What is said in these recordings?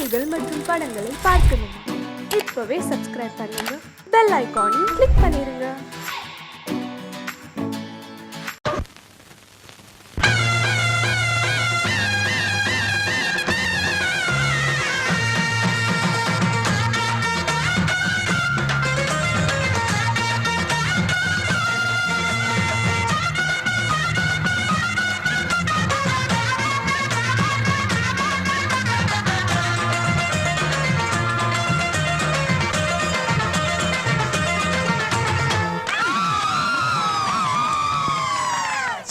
செய்திகள் மற்றும் படங்களை பார்க்கணுமா? இப்பவே சப்ஸ்கிரைப் பண்ணுங்க, பெல் ஐகானையும் கிளிக் பண்ணிருங்க.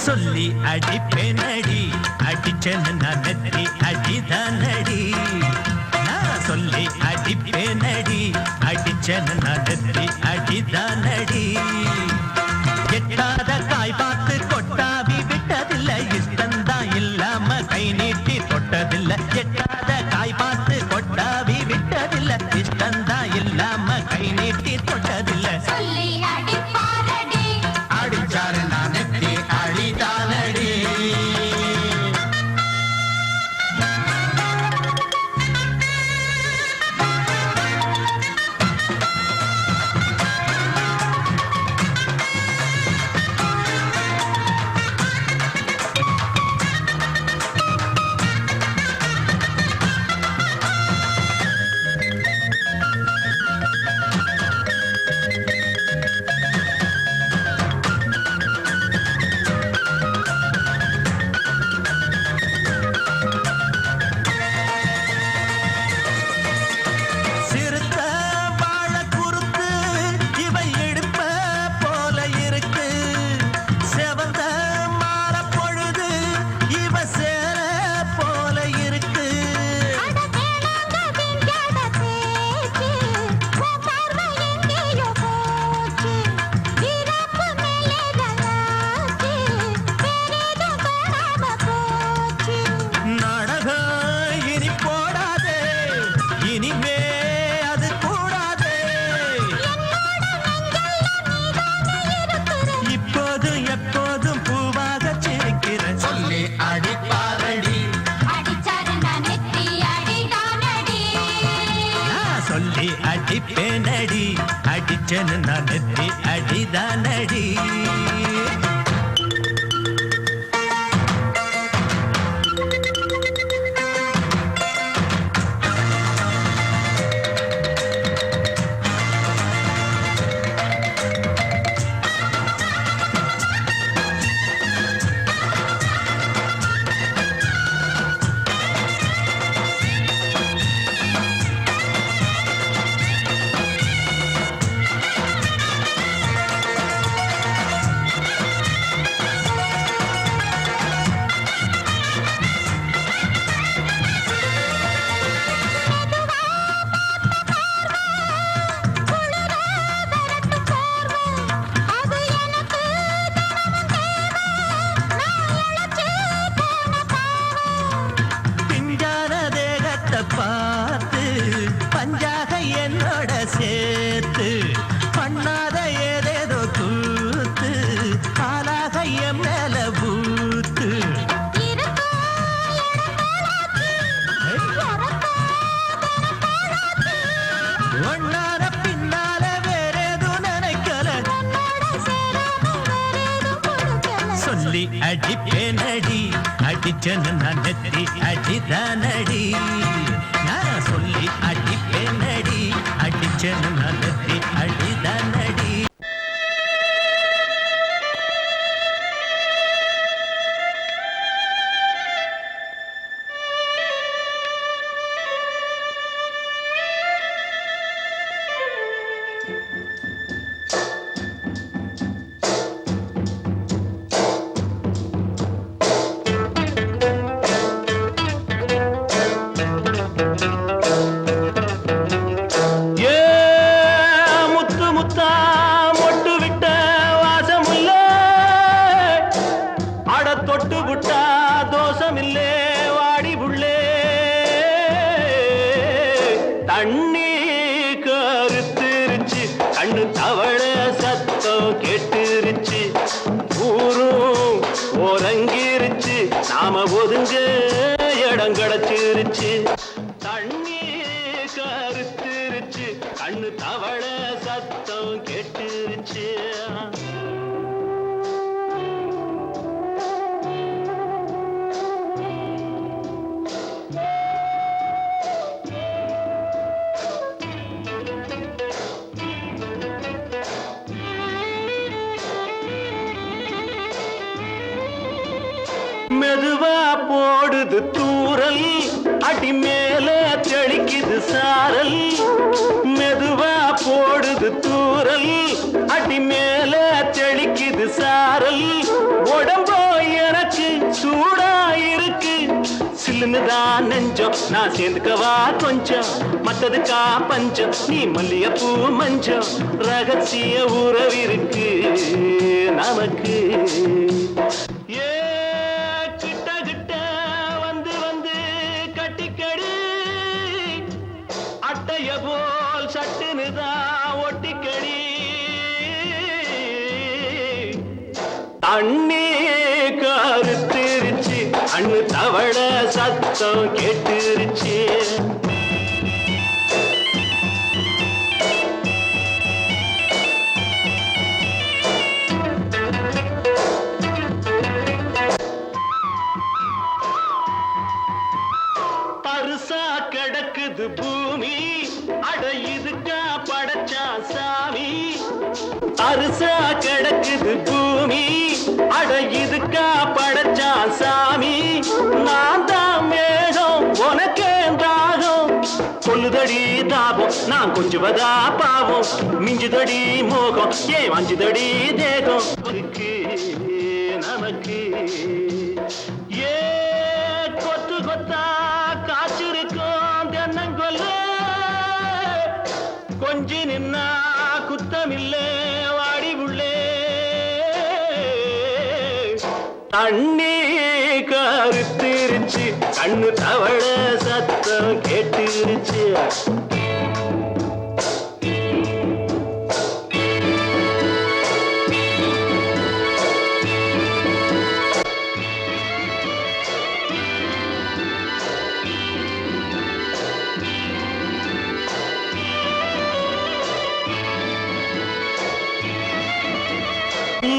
சொல்லி அடிப்பேனடி, அடிச்சேன்னு நான் நெத்தி அடிதானடி. நான் சொல்லி அடிப்பேனடி, அடிச்சேன்னு நான் நெத்தி அடிதானடி. எட்டாத காய் பார்த்து கொட்டாவி விட்டதில்லை, இஷ்டந்தான் இல்லாம கை நீட்டி தொட்டதில்லை. எட்டாத காய் பார்த்து கொட்டாவி விட்டதில்லை, இஷ்டந்தான் இல்லாம கை நீட்டி தொட்டதில்லை. அடிச்சாரு நான் நெத்தி அடிதானடி. அடிப்பேனடி, அடிச்சேன்னு நான் நெத்தி அடிதானடி. பார்த்து பஞ்சாக என்னோட சேர்த்து பண்ணாத ஏதேதோ கூத்து ஆளாக என் மேல பூத்து. ஒன்னார பின்னால வேறேதும் நினைக்கல, சொல்லி அடிப்பேனடி, அடிச்சேன்னு நான் நெத்தி அடிதானடி. நான் சொல்லி அடிப்பேனடி, அடிச்சேன்னு நான் நெத்தி அடிதானடி. தொட்டு விட்டா தோஷமில்லே வாடி புள்ளே. தண்ணி கருத்துருச்சு, கண்ணு தவள சத்தம் கேட்டுருச்சு, ஊரும் ஒரங்கிருச்சு, நாம ஒதுங்க இடம் கிடைச்சிருச்சு. தண்ணி கண்ணு தவள சத்தம் கேட்டுருச்சு. மெதுவா போடுது தூரல், அடி மேல தெளிக்குது சாரல். மெதுவா போடுது தூரல், அடி மேல தெளிக்குது சாரல். உடம்போ எனக்கு சூடா இருக்கு, சில்லுன்னுதான் நெஞ்சம், நான் சேர்ந்துக்கவா கொஞ்சம், மத்ததுக்கா பஞ்சம், நீ மல்லிகைப்பூ மஞ்சம். ரகசிய உறவிருக்கு நமக்கு. அட்டைய போல் சட்டுனுதான் ஒட்டிக்கடி. தண்ணி கருத்திருச்சு, அண்ணு தவள சத்தம் கேட்டுருச்சு. பருசா கிடக்குது பூமி, அட இதுக்கா படைச்சா சாமி. அரிசா கிடக்குது பூமி, அட இதுக்கா படைச்சா சாமி. நான் தான் மேகம் உனக்கே தாகம், சொல்லுதடி தாபம் நான் கொஞ்சுவதா பாவம். மிஞ்சுதடி மோகம் ஏன் வஞ்சுதடி தேகம் நமக்கு. ஏ கொத்து கொத்தா காய்ச்சிருக்கும் தென்னங்கொல்ல, கொஞ்சி நின்னா குத்தமில்லே வாடி உள்ளே. தண்ணி கருத்திருச்சு, கண்ணு தவள சத்தம் கேட்டுருச்சு.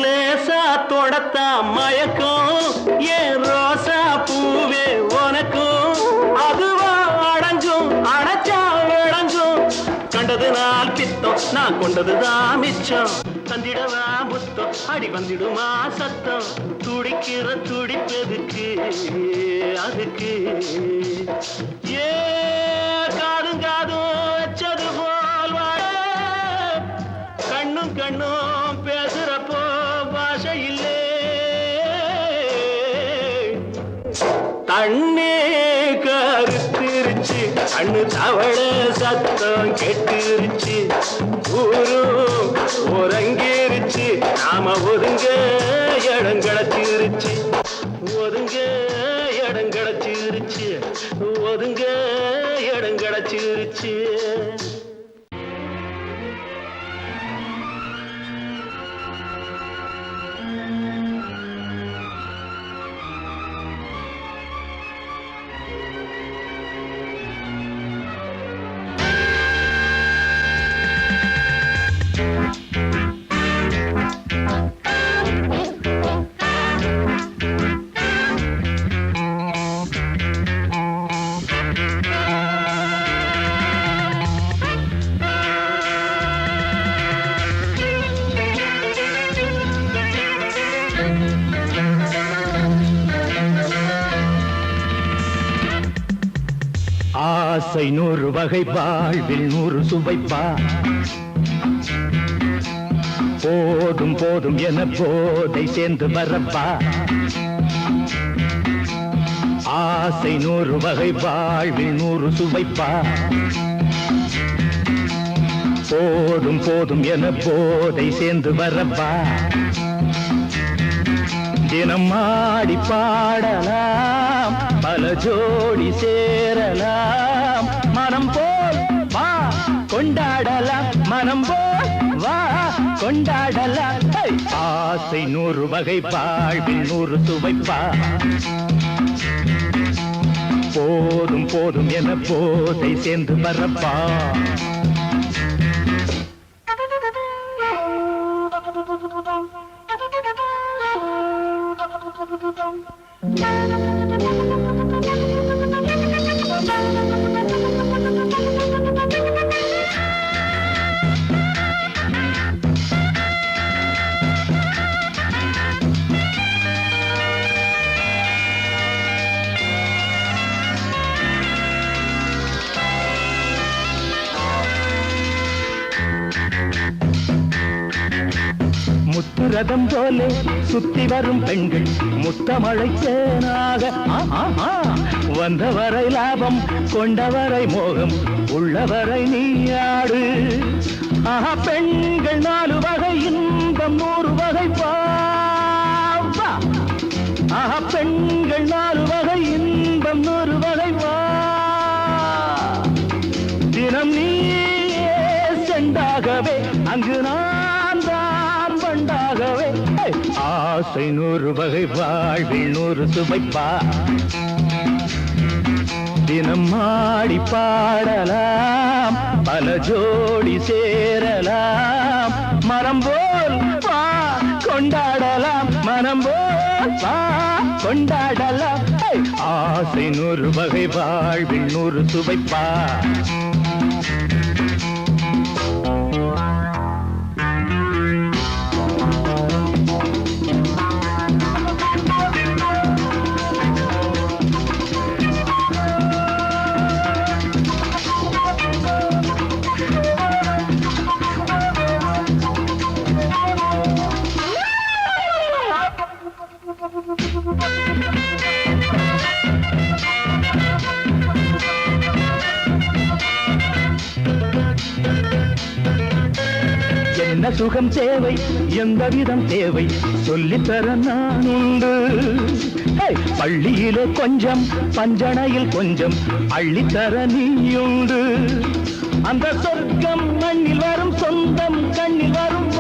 லேசா தொடத்தா மயக்கம், ஏன் ரோசா பூவே உனக்கும். அதுவா அடைஞ்சும் அடைச்சா விளங்கும், கண்டது நாள் பித்தம் நான் கொண்டதுதான் மிச்சம். தந்திடவா புத்தம் அடி வந்திடுமா சத்தம், துடிக்கிற துடிப்பதுக்கு அதுக்கு. ஏ காதும் காதும் வச்சது போல் வாழ, கண்ணும் கண்ணும் பேசுறப்போ பாஷை இல்லே. தண்ணி கருத்திருச்சு, கண்ணு தவள சத்தம் கெட்டுருச்சு. ஊரும் உறங்கிருச்சு, நாம ஒதுங்க இடம் கிடச்சிருச்சு. ஒதுங்க இடம் கிடச்சிருச்சு, ஒதுங்க இடம் கிடச்சிருச்சு. ஆசை 100 வகை, வாழ்வில் 100 சுவைப்பா. போதும் போதும் என போதை சேர்ந்து வரப்பா. ஆசை 100 வகை, வாழ்வில் 100 சுவைப்பா. போதும் போதும் என போதை சேர்ந்து வரப்பா. தினம் ஆடி பாடலாம், பல ஜோடி சேரலாம். மனம் போல் வா கொண்டாடலாம், மனம் போல் வா கொண்டாடலாம். ஆசை 100 வகை, வாழ்வில் 100 சுவைப்பா. போதும் போதும் என போதை சேர்ந்து வரப்பா. முத்துரதம் போலே சுத்தி வரும் பெண்கள் முத்தமழை தேனாக வந்தவரை லாபம் கொண்டவரை மோகம் உள்ளவரை நீயாடு ஆஹா பெண்கள் 4 வகை இன்பம் 100 வகை பாவா ஆஹா பெண்கள் 4 வகை இன்பம் 100 வகை வா தினம் நீயே செண்டாகவே அங்கு நான் தான் வண்டாகவே ஆசை 100 வகை வாழ்வில் 100 சுவைப்பா தினம் ஆடி பாடலாம் பல ஜோடி சேரலாம் மனம் போல் வா கொண்டாடலாம் மனம் போல் வா கொண்டாடலாம் ஆசை 100 வகை வாழ்வில் 100 சுவைப்பா என்ன சுகம் தேவை எந்த விதம் தேவை சொல்லித்தர நான் உண்டு பள்ளியிலே கொஞ்சம் பஞ்சனையில் கொஞ்சம் அள்ளித்தர நீயுண்டு அந்த சொர்க்கம் மண்ணில் வரும் சொந்தம் கண்ணில் வரும்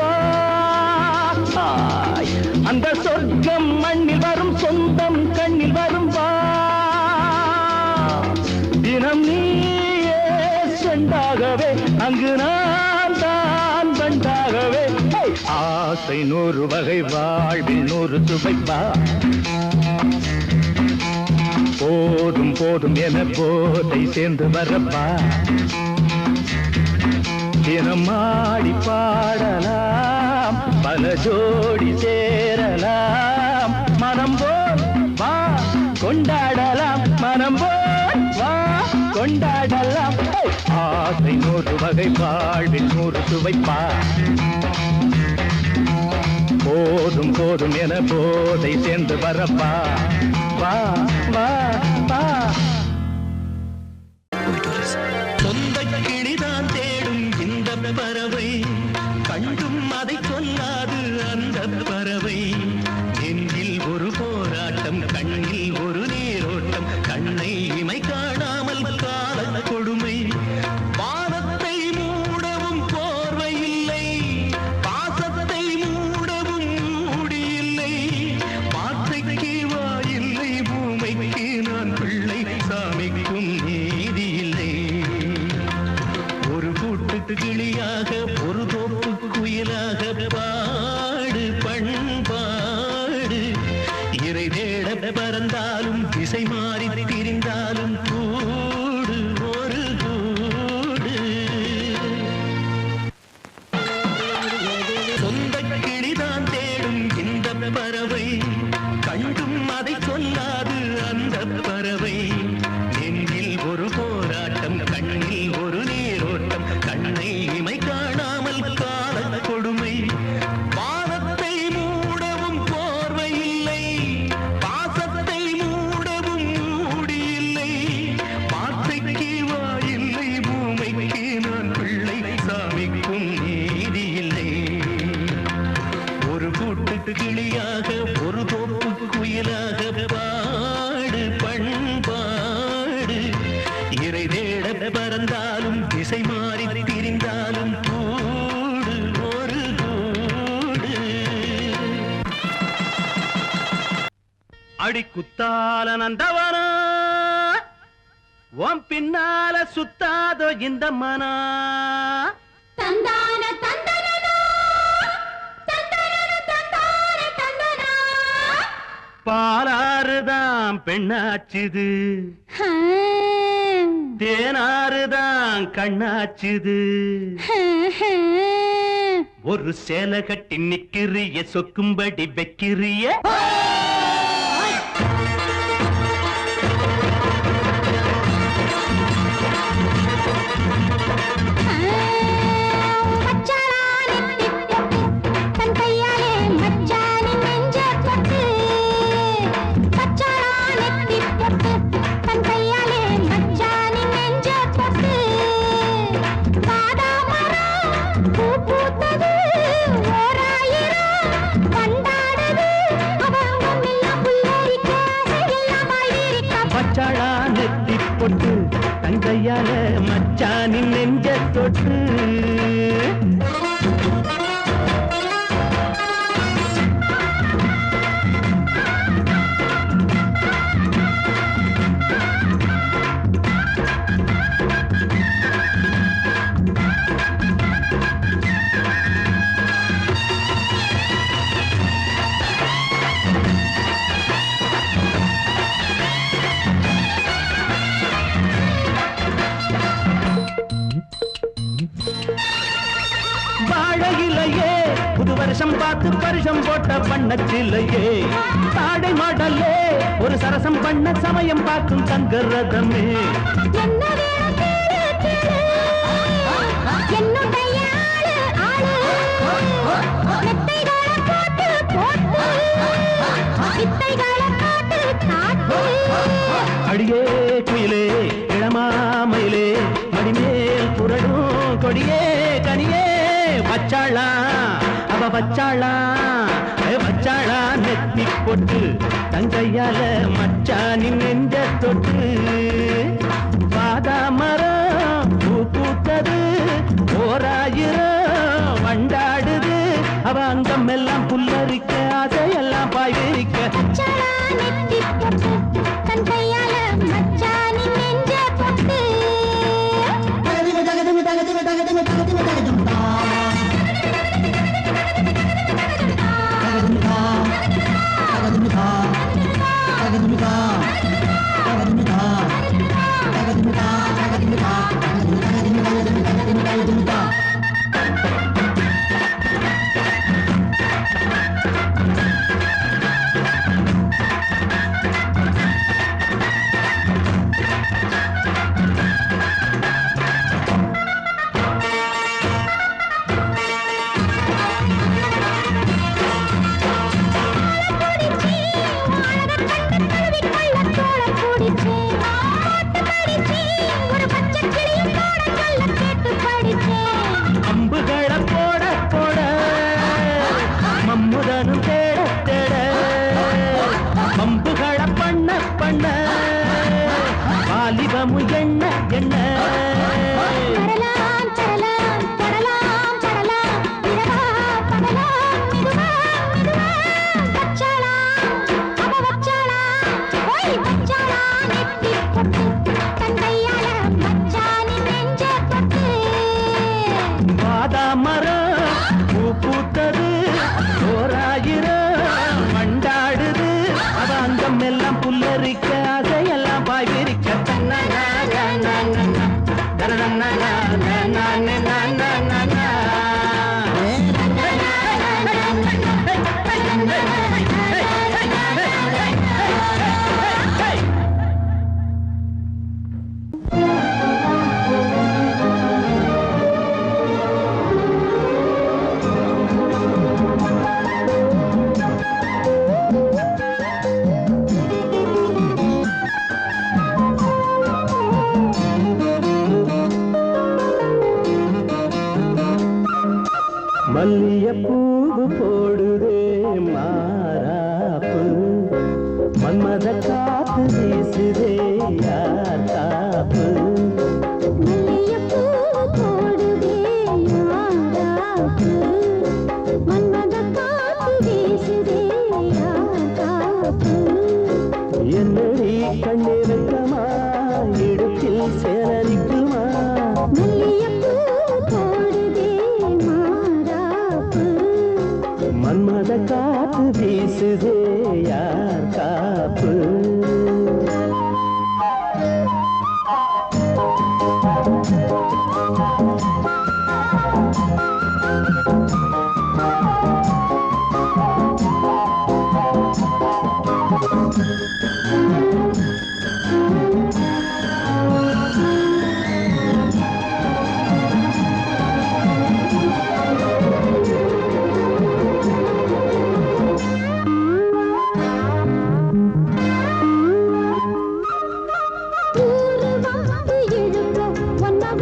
வாய் அந்த சொர்க்கம் மண்ணில் வரும் சொந்தம் கண்ணில் வரும் வா தினம் நீயே செண்டாகவே அங்கு நான் தான் வண்டாகவே ஆசை 100 வகை வாழ்வில் 100 சுவைப்பா போதும் போதும் என போதை சேர்ந்து வரப்பா தினம் ஆடி பாடலாம் பல ஜோடி சேரலாம் மனம் போல் வா கொண்டாடலாம் மனம் போல் வா கொண்டாடலாம் ஆசை 100 வகை வாழ்வில் 100 சுவைப்பா போதும் போதும் என போதை சேர்ந்து வரப்பா வா வா வா சொந்த கிளிதான் தேடும் இந்த பறவை கண்டும் அதை கொல்லாது அந்த பறவை நெஞ்சில் ஒரு போராட்டம் கண்ணில் ஒரு நீரோட்டம் கண்ணை இமை காணாமல் கால கொடுமை வானத்தை மூடவும் போர்வை இல்லை பாசத்தை மூடவும் மூடியில்லை வார்த்தைக்கு வாயில்லை பூமைக்கு நான் பிள்ளை சாமிக்கும் நீதி இல்லை ஒரு கூட்டு கிளியாக ஒரு தோப்பு குயிலாக பாடு பண்பாடு இறை தேட பறந்தாலும் திசை மாறி திரிந்தாலும் கூடு ஒரு கூடு சொந்த கிளிதான் தேடும் இந்த பறவை கண்டும் அதை சொல்லாது அந்த பறவை நெஞ்சில் ஒரு போராட்டம் கண்ணில் ஒரு நீரோட்டம் கண்ணை இமை காணாமல் கால கொடுமை வானத்தை மூடவும் போர்வை இல்லை பாசத்தை மூடவும் மூடியில்லை வார்த்தைக்கு வாயில்லை பூமைக்கு நான் பிள்ளை சாமிக்கும் நீதி இல்லை ஒரு கூட்டு கிளியாக ஒரு தோப்பு குயிலாக பாடு பண்பாடு இறை தேட பறந்தாலும் திசை மாறி திரிந்தாலும் கூடு ஒரு கூடு அடி குத்தால நந்தவனா உன் பின்னால சுத்தாதோ இந்த மனா தந்தான தந்தனா தந்தன தந்தான தந்தனா பாலாறுதான் பெண்ணாச்சுது, தேனாறுதான் கண்ணாச்சுது. ஒரு சேலை கட்டி நிக்கிறிய சொக்கும்படி வைக்கிறிய. பச்சாளா நெத்தி பொட்டு தங்கையால மச்சானின் நெஞ்ச தொட்டு. வாழையிலையே புது வருஷம் பார்த்து பரிசம் போட்ட பண்ணச்சிலையே, தாடை மாடல்லே ஒரு சரசம் பண்ண சமயம் பார்க்கும் தங்க ரதமே. அடியே குயிலே இளமாமயிலே மடிமேல் புரடும் கொடியே கனியே. வச்சாளா அவ வச்சாளா வச்சாளா நெத்தி பொட்டு தங்கையால மச்சானின் நெஞ்ச தொட்டு. பாதா மரம் பூ பூத்தது ஓராயிரம் வண்டாடுது, அவ அங்கம் எல்லாம் புல்லரிக்க அதையெல்லாம் பாய்விரிக்க. அம்புகளை போட போட மம்முதனும் தேட தேட, அம்புகளை பண்ண பண்ண வாலிபமு எண்ண எண்ண. மரம் பூ பூத்தது ஓராயிரம் வண்டாடுது, அவ அங்கம் எல்லாம் புல்லரிக்க அதையெல்லாம் பாய்விரிக்க. மல்லியப்பூவு போடுதே மாறாப்பு, மன்மத காத்து வீசுதே யார் காப்பு. மல்லியப்பூவு போடுதே மாறாப்பு, மன்மத காத்து வீசுதே யார் காப்பு. என்னடி கண்ணிருக்கமா இடுப்பில் சேரரிக்குமா. மல்லியப்பூ போடுதே மாறாப்பு, மன்மத காத்து வீசுதே யார்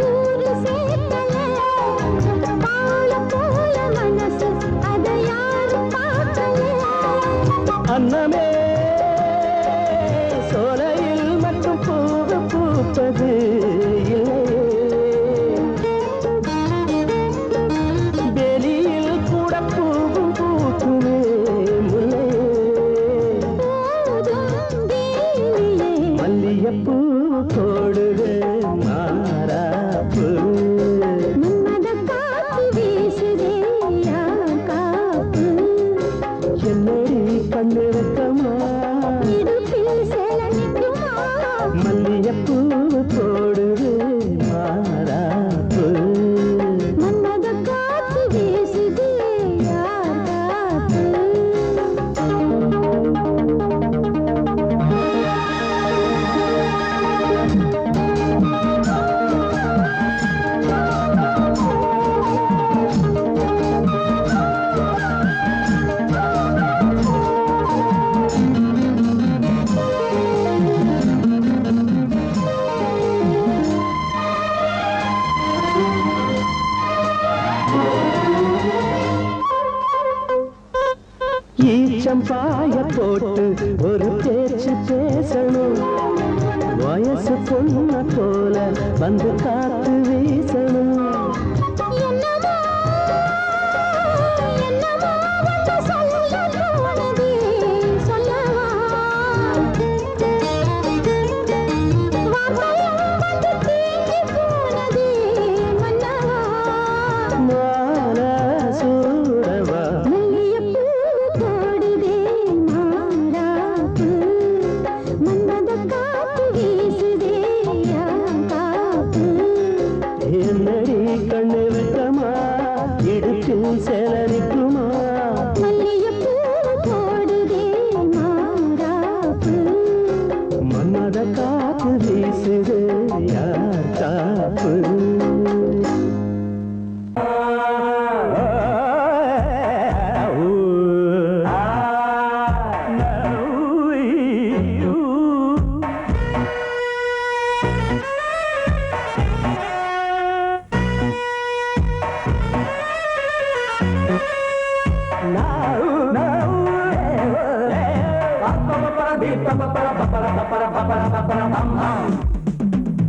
ஊரு சேர்த்தல பால போல மனசு அதை யாரும் பார்க்கல அன்னமே சோலையில் மட்டும் பூவு பூப்பது வெளியில் கூட பூவும் பூக்குமே மல்லியப்பூ போடுது மாறாப்பு மன்மத காத்து வீசுதே யார் காப்பு என்னடி கண்ணு வைக்கமா இடுப்பில் சேல நிற்குமா மல்லியப்பூ போடுது மாறாப்பு மன்மத காத்து வீசுதே யார் காப்பு ஈச்சம்பாய போட்டு ஒரு பேச்சு பேசணும் வயசு பொண்ண போல வந்து காத்து வீசணும் என்னமோ என்னமோ வந்து சொல்ல தோணுதே சொல்லவா வார்த்தையும் வந்து தீங்கி போனதே மன்னவா மாற சூடவா மல்லியப்பூ போடுதே மாறாப்பு மன்மத காத்து வீசுதே யார் காப்பு என்னடி கண்ணு வைக்கமா இடுப்பில் சேலரிக்குமா மல்லியப்பூ போடுதே மாறாப்பு மன்மத காத்து வீசுது யார் காப்பு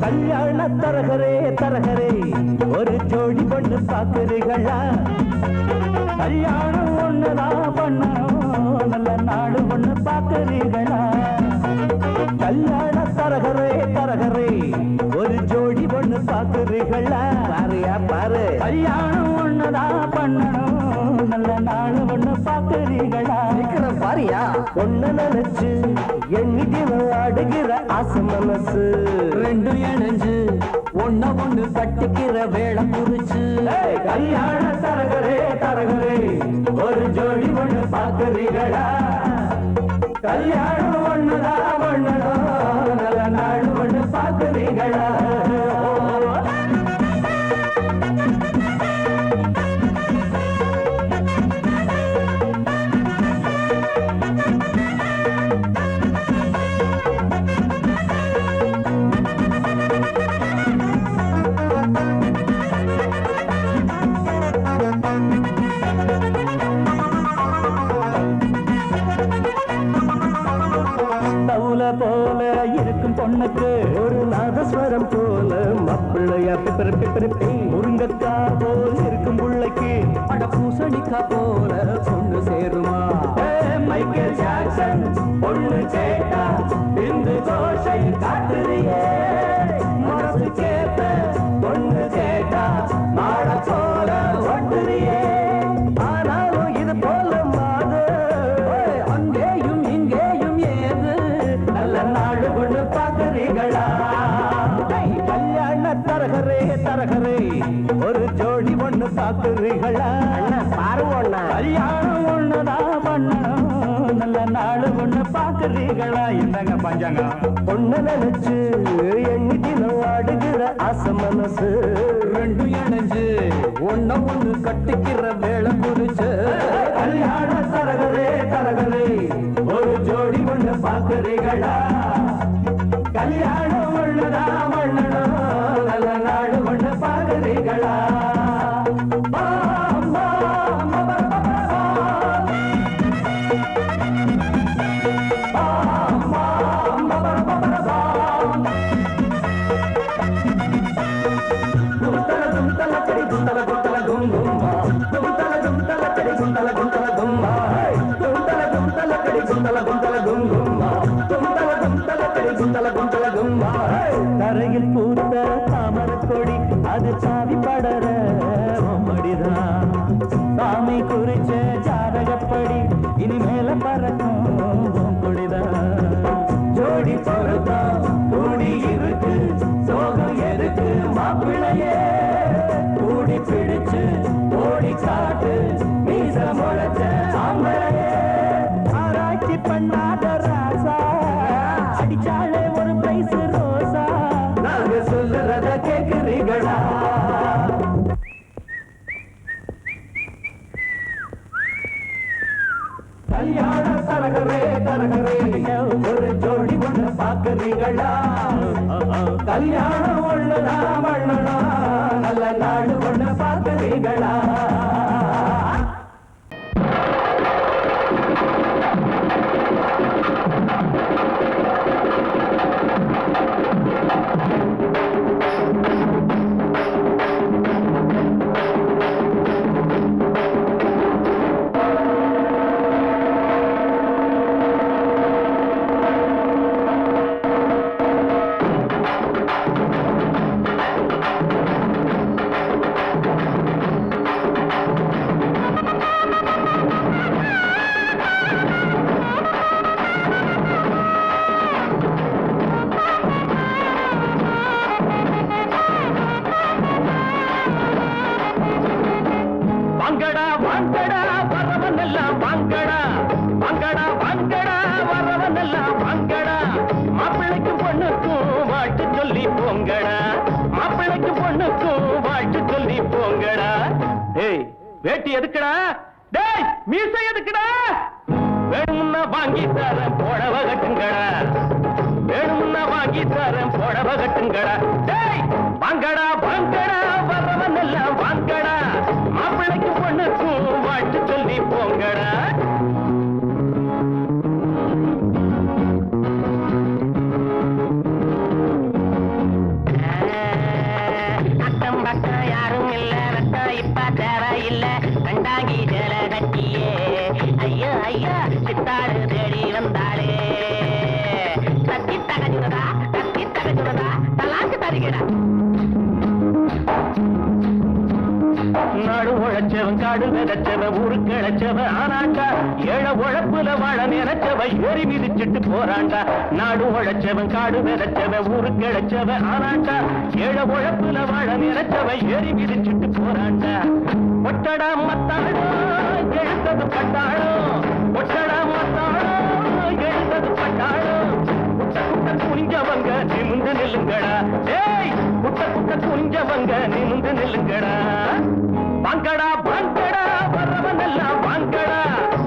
கல்யாண தரகரே தரகரே ஒரு ஜோடி பொண்ணு பாக்குறீங்களா கல்யாணம் ஒண்ணுதான் பண்ணணும் நல்ல நாடு ஒண்ணு பாக்குறீங்களா கல்யாண தரகரே தரகரே ஒரு ஜோடி பொண்ணு பாக்குறீங்களா பாருயா பாரு கல்யாணம் ஒண்ணுதான் பண்ணணும் நல்ல நாடு ஒண்ணு பாக்குறீங்களா பாரியா ஒண்ணு நினைச்சு எண்ணிக்கு ஆடுகிற ஆசை மனசு ரெண்டு இணைஞ்சு ஒண்ணு ஒண்ணு கட்டிக்கிற வேலை குறிச்சு கல்யாண தரகரே தரகரே ஒரு ஜோடி ஒண்ணு பாக்குறீங்களா கல்யாணம் ஒண்ணுதான் ஒண்ணுதான் நல்ல நாடு ஒண்ணு பாக்குறீங்களா போல இருக்கும் பொண்ணுக்கு ஒரு நாதஸ்வரம் போல மாப்பிள்ளையா பிறப்பி முருங்கக்கா போல் இருக்கும் பிள்ளைக்கு அட பூசணிக்கா போல பொண்ணு சேருமா மைக்கேல் ஜாக்சன் பொண்ணு கேட்டா இந்த கோஷை காட்டுறியே மனசு கேட்ட பொண்ணு கேட்டா மாட போல ஒட்டுறியே ஆனாலும் இது போல மாது அங்கேயும் இங்கேயும் ஏது நல்ல நாடு கொண்டு பாக்குறீங்களா கல்யாண தரகரே தரகரே ஒரு ஜோடி ஒண்ணு பாக்குறீங்களா பாருங்க கல்யாணம் ஒண்ணுதான் பண்ணணும் நல்ல நாடு ஒண்ணு பாக்குறீங்களா என்னங்க பஞ்சாங்க ஒண்ணு நினைச்சு எண்ணிட்டினம் ஆடுகிற ஆசை மனசு ரெண்டு இணைஞ்சு ஒண்ணு ஒண்ணு கட்டிக்கிற வேலை குறிச்சு கல்யாண தரகரே தரகரே ஒரு ஜோடி ஒண்ணு பாக்குறீங்களா கல்யாணம் ஒண்ணுதான் பண்ணணும் நல்ல நாடு ஒண்ணு அது சாவி படற மடிதான் சாமி குறிச்ச ஜாதகப்படி இனிமேல பறக்கும் கொடிதான் ஜோடி பொருத்தம் கூடி இருக்கு சோகம் எதுக்கு மாப்பிள்ளையே கூடி பிடிச்சு ஓடி காட்டு மீச முளைச்ச ஆம்பளையே ஆராய்ச்சி பண்ணாத ராசா அடிச்சாலே ஒரு பிரைஸ் ரோசா நாங்க சொல்லுறத கேக்குறீங்களா கல்யாண தரகரே தரகரே ஒரு ஜோடி ஒண்ணு பாக்குறீங்களா கல்யாணம் ஒண்ணுதா மண்ணனா நல்ல நாடு ஒண்ணு பாக்குறீங்களா வாங்கடா வாங்கடா வரவனெல்லாம் வாங்கடா வாங்கடா வாங்கடா வரவனெல்லாம் வாங்கடா மாப்பிள்ளைக்கு பொண்ணுக்கும் வாழ்த்து சொல்லி போங்கடா மாப்பிள்ளைக்கு பொண்ணுக்கும் வாழ்த்து சொல்லி போங்கடா ஏய் வேட்டி எதுக்குடா டேய் மீசை எதுக்குடா வேணும்னா வாங்கி தரேன் புடவ கட்டுங்கடா வேணும்னா வாங்கி தரேன் புடவ கட்டுங்கடா டேய் வாங்கடா வாங்கடா வரவனெல்லாம் வாங்கடா மாப்பிள்ளைக்கு பொண்ணுக்கும் வாழ்த்து சொல்லி போங்கடா அக்கம் பக்கம் யாரும் இல்ல ரத்தம் இப்ப தேவையில்லை கண்டாங்கி ஜல கட்டியே ஐயோ ஐயோ சித்தாடு தேடி வந்தாளே தத்தி தகஜுதா தலாக்கு தருகிறா நாடு உழைச்சவன் காடு விதைச்சவன் ஊரு கிழச்சவன் ஆனாண்டா ஏழை உழைப்புல வாழ நினைச்சவன் ஏறி மிதிச்சிட்டு போறாண்டா நாடு உழைச்சவன் காடு விதைச்சவன் ஊரு கிழச்சவன் ஆனாண்டா ஏழை உழைப்புல வாழ நினைச்சவன் ஏறி மிதிச்சிட்டு போறாண்டா ஒட்டடா மத்தாளோ எழுத்தது பட்டாளோ ஒட்டடா மத்தாளோ எழுத்தது பட்டாளோ குட்ட குட்ட குனிஞ்சவங்க நிமிந்து நில்லுங்கடா ஏய் குட்ட குட்ட குனிஞ்சவங்க நிமிந்து நில்லுங்கடா வாங்கடா வாங்கடா வரவனெல்லாம் வாங்கடா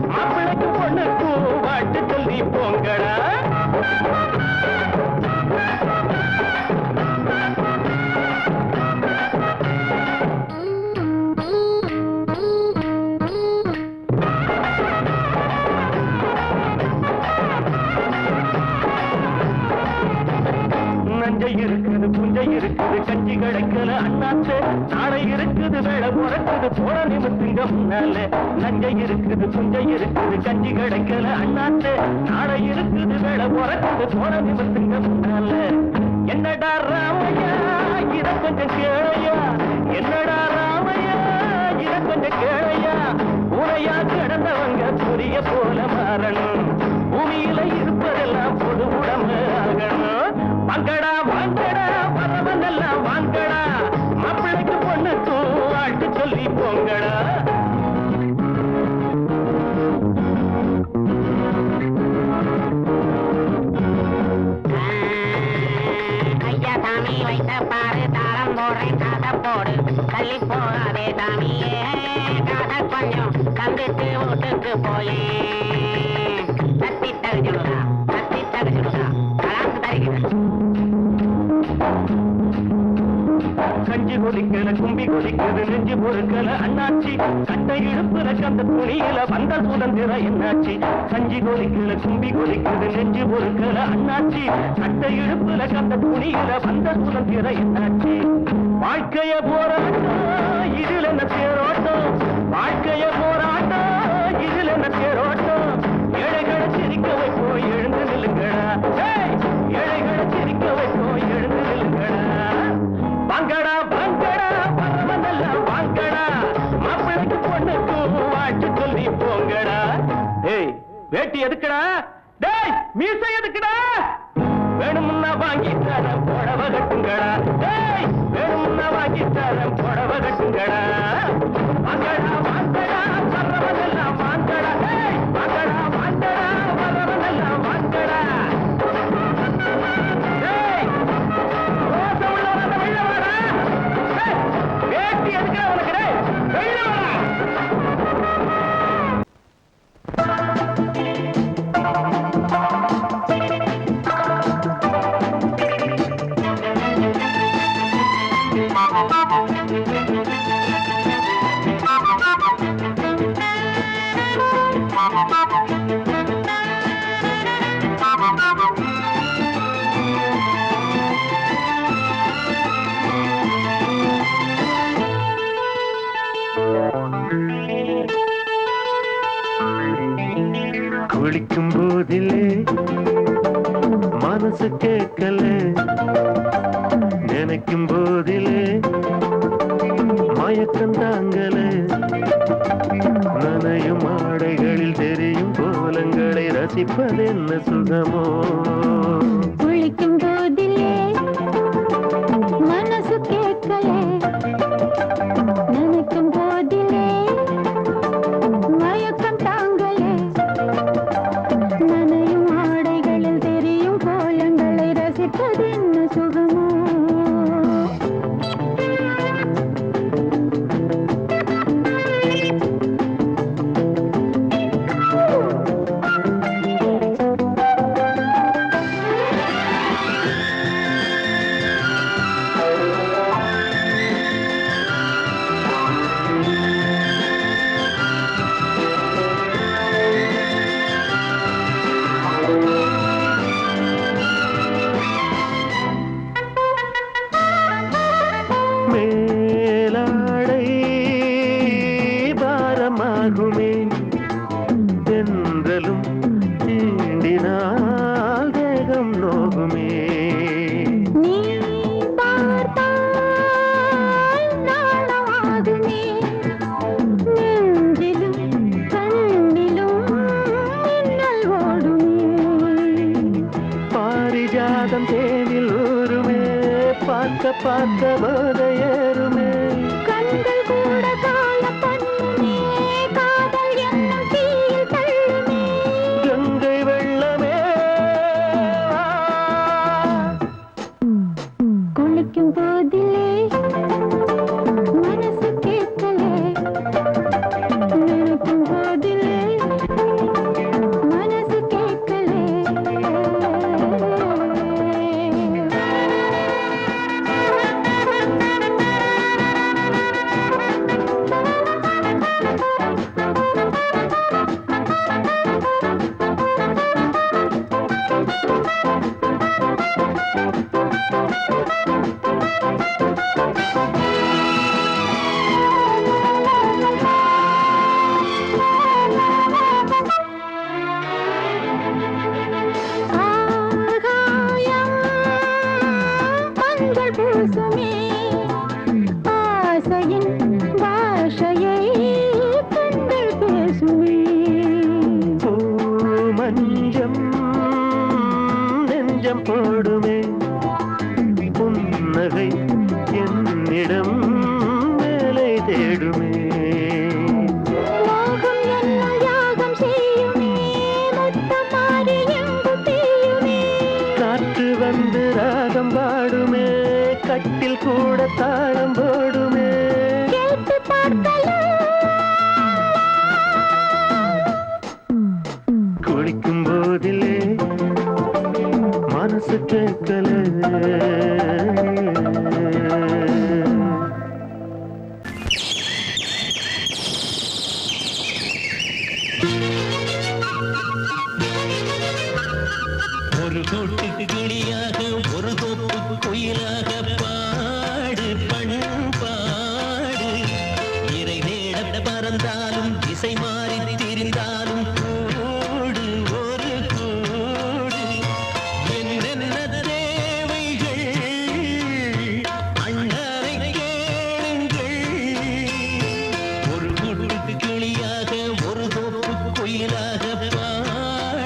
மாப்பிள்ளைக்கு பொண்ணுக்கு வாழ்த்து சொல்லி போங்கடா நஞ்சை இருக்குது புஞ்சை இருக்குது கஞ்சி கிடைக்கல அண்ணாத்து நாளை இருக்குது வேலை பிறக்குது போட நிமித்துங்க முன்னால நஞ்சை இருக்குது புஞ்சை இருக்குது கஞ்சி கிடைக்கல அண்ணாத்து நாளை இருக்குது வேலை பிறக்குது போட நிமித்துங்க முன்னால என்னடா ராமையா இத கொஞ்சம் கேளையா என்னடா ராமையா இத கொஞ்சம் கேளையா உரையா கிடந்தவங்க புரிய போல மாறணும் பூமியில இருப்பதெல்லாம் பொது உடம்பு ஆகணும் வாங்கடா வாங்கடா வரவனெல்லாம் வாங்கடா மாப்பிள்ளைக்கு பொண்ணுக்கு வாழ்த்து சொல்லி போங்கடா ஐயா சாமி வைத்த பாரு தாரம் போடுறேன் காதை போடு தள்ளி போகாதே சாமியே காதை கொஞ்சம் தந்துட்டு வீட்டுக்கு போயே தத்தி தகுச்சுடுதா கலாக்கு தருகிறேன் கஞ்சி கொதிக்கல கும்பி கொதிக்குது நெஞ்சு பொறுக்கல அண்ணாச்சி கட்டை இழுப்புல கந்த துணியில வந்த சுதந்திரம் என்னாச்சு கஞ்சி கொதிக்கல கும்பி கொதிக்குது நெஞ்சு பொறுக்கல அண்ணாச்சி கட்டை இழுப்புல கந்த துணியில வந்த சுதந்திரம் என்னாச்சு வாழ்க்கைய போராட்டம் இதுல என்ன தேரோட்டம் வாழ்க்கைய போராட்டம் இதுல என்ன தேரோட்டம் ஏழைகளை சிரிக்க வைப்போம் எழுந்து நில்லுங்கடா ஏழைகளை சிரிக்க வைப்போம் எழுந்து நில்லுங்கடா வாங்கடா வாங்கடா வேட்டி எதுக்குடா? டேய் மீசை எதுக்குடா? வேணும்னா வாங்கி தரேன் புடவை கட்டுங்கடா. டேய் வேணும்னா வாங்கி தரேன் புடவை கட்டுங்கடா. வாங்கடா வாங்கடா வர்றவனெல்லாம் வாங்கடா. டேய் வாங்கடா வாங்கடா வர்றவனெல்லாம் வாங்கடா. டேய் ரோச உள்ளவன வெளில வாடா. டேய் வேட்டி எதுக்குடா உனக்கு? டேய் வெளில வாடா. குளிக்கும் போதிலே மனசு கேட்கல, நினைக்கும் போதிலே மயக்கம் தாங்கல. நனையும் ஆடைகளில் தெரியும் கோலங்களை ரசிப்பது என்ன சுகமோ. குளிக்கும் போதிலே மனசு கேட்கல, நினைக்கும் போதிலே மயக்கம் தாங்கலே. நனையும் ஆடைகளில் தெரியும் கோலங்களை ரசிப்பது என்ன சுகமோ. மேலாடை பாரமாகுமே, தென்றலும் தீண்டினால் தேகம் நோகுமே. நீ பார்த்தால் நாணமாகுமே, நெஞ்சிலும் கண்ணிலும் மின்னல் ஓடுமே. பாரிஜாதம் தேனில் ஊருமே, பார்க்க பார்க்க போதையேறுமே. கண்கள் கூட காண பண்ணுமே, காதல் என்னும் தீயில் தள்ளுமே. கங்கை வெள்ளமே வா. குளிக்கும் போதிலே மனசு கேட்கலே, நினைக்கும் போதிலே மனசு கேட்கலே. ஆகாயம் மஞ்சள் பூசுமே, ஆசையின் பாஷையை கண்கள் பேசுமே. பூ மஞ்சம் நெஞ்சம் போடுமே, புன்னகை என்னிடம் மேலே தேடுமே. மோகம் என்னும் யாகம் செய்யுமே, முத்தம் மாறி எங்கு பெய்யுமே. காற்று வந்து ராகம் பாடுமே, கட்டில் கூட தாளம் போடுமே. கேட்டு பார்க்கலாம். குளிக்கும் போதிலே மனசு கேட்கல. ஒரு கூட்டுக்கு கிளியாக ஒரு தோப்பு குயிலாக பாடு பண்பாடு. இறை தேட பறந்தாலும் திசை மாறி திரிந்தாலும் கூடு ஒரு கூடு. என்னென்ன தேவைகள் அண்ணரை கேளுங்கள். ஒரு கூட்டுக்கு கிளியாக ஒரு தோப்பு குயிலாக பாடு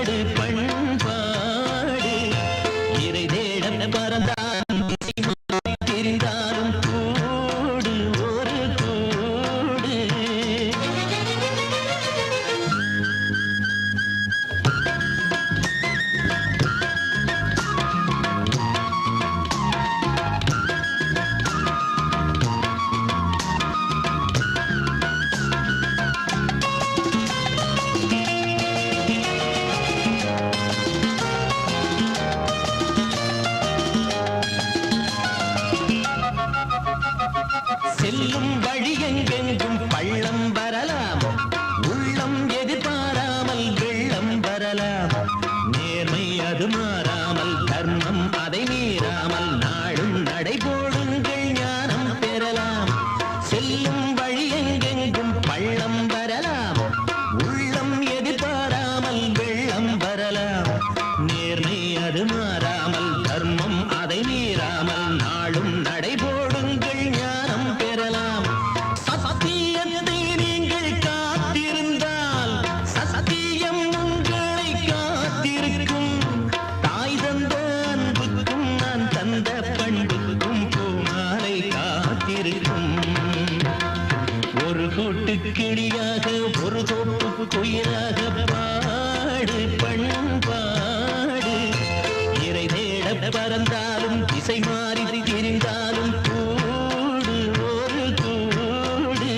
செல்லும் வழி எங்கெங்கும் பள்ளம் வரலாம், உள்ளம் எதிர்பாராமல் வெள்ளம் வரலாம். நேர்மை அது மாறாமல், தர்மம் அதை மீறாமல், நாடும் நடைபோடுங்கள் ஞானம் பெறலாம். செல்லும் வழி எங்கெங்கும் பள்ளம் வரலாம், உள்ளம் எதிர்பாராமல் வெள்ளம் வரலாம். நேர்மை அது மாறாமல், தர்மம் அதை மீறாமல், நாடும் நடைபோடுங்கள் ஞானம் பெறலாம். சத்தியத்தை நீங்கள் காத்திருந்தால் சத்தியம் உங்களை காத்திருக்கும். தாய் தந்த அன்புக்கும் நான் தந்த பண்புக்கும் பூமாலை காத்திருக்கும். ஒரு கூட்டு கிளியாக ஒரு தோப்பு குயிலாக பாடு பண்பாடு. இறை தேட பறந்தாலும் திசை மாறி திரிந்தாலும் கூடு ஒரு கூடு.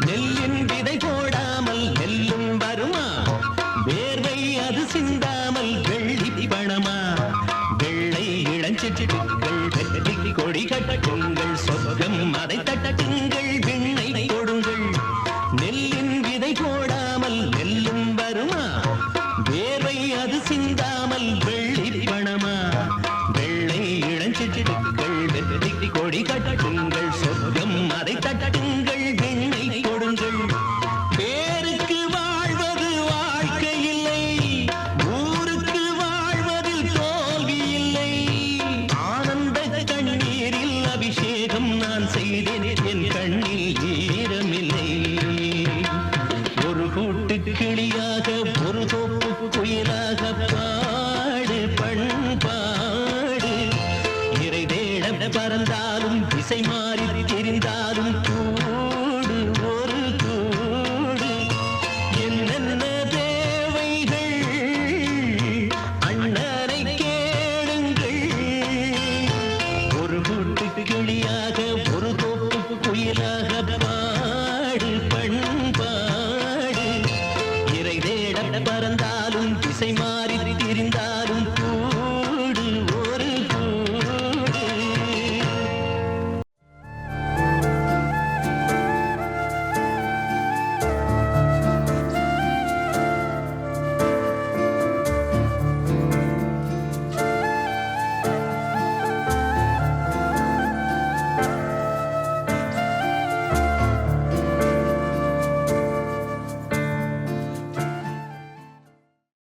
நெல்லின் விதை போடாமல் நெல்லும் வருமா, வேர்வை அது சிந்தாமல் வெள்ளி பணமா. வெள்ளை இளஞ்சிட்டுகள் வெற்றி கொடி கட்டுங்கள், சொர்க்கம் அதை தட்டுங்கள், விண்ணை கொடுங்கள். நெல்லின் விதை போடாமல் நெல்லும் வருமா, வேர்வை அது சிந்தாமல்